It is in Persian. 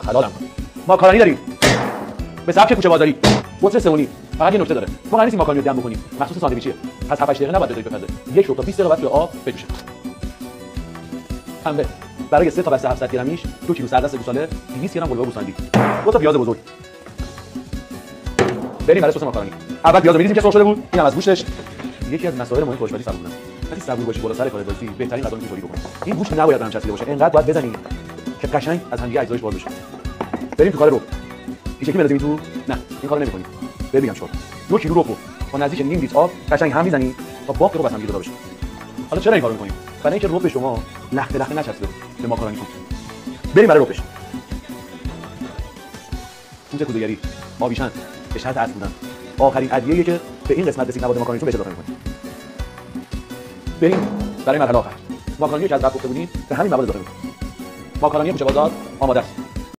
حلالم کن. ماکارونی داریم به سبک کوچه بازاری، قطر سئونی. فقط یه نکته داره، ما قرار نیست ماکارونی رو دم بکنیم، مخصوص ساندویچیه. پس 7 8 دقیقه نباید بذارید بپزه. 1 تا 20 دقیقه بعد توی آب بجوشه. پنبه برای 3 تا بسته 700 گرمیش 2 کیلو سردست گوساله، 200 گرم قلوبه گوسفندی، 2 تا پیاز بزرگ. بریم برای سس ماکارونی. اول پیاز رو می‌ریزیم که سرخ شده بود، اینم از گوشتش. یکی از مسائل مهم خوشبختی صبور بودن. وقتی صبور باشی بالا سر کارت وایسی، بهترین غذا می‌تونی تولید بکنی. این گوشت نباید هم چسبیده باشه، اینقدر باید بزنی که قشنگ از هم دیگه اجزایش باز بشه. بریم تو کار رو. این شکلی بندازیم تو؟ نه، این کارو نمی‌کنی. ببینم چطور. 2 کیلو رو با نزدیک نیم لیتر آب قشنگ هم می‌زنی تا باق رو بس هم دیگه جدا بشه. حالا چرا این کارو می‌کنیم؟ برای اینکه رب شما لخته لخته نچسبه به ماکارونی تو. بریم برای ربش. پوست کوزه‌گری، آبیشن، به شرط اصل بودن. آخرین ادویه‌ای که به این قسمت رسید مواد ماکارونیتون بهش اضافه می‌کنیم. بریم برای مرحله آخر. ماکارونی که از قبل گفته بودیم به همین مواد اضافه می‌کنیم. ماکارونی کوچه بازار آماده است.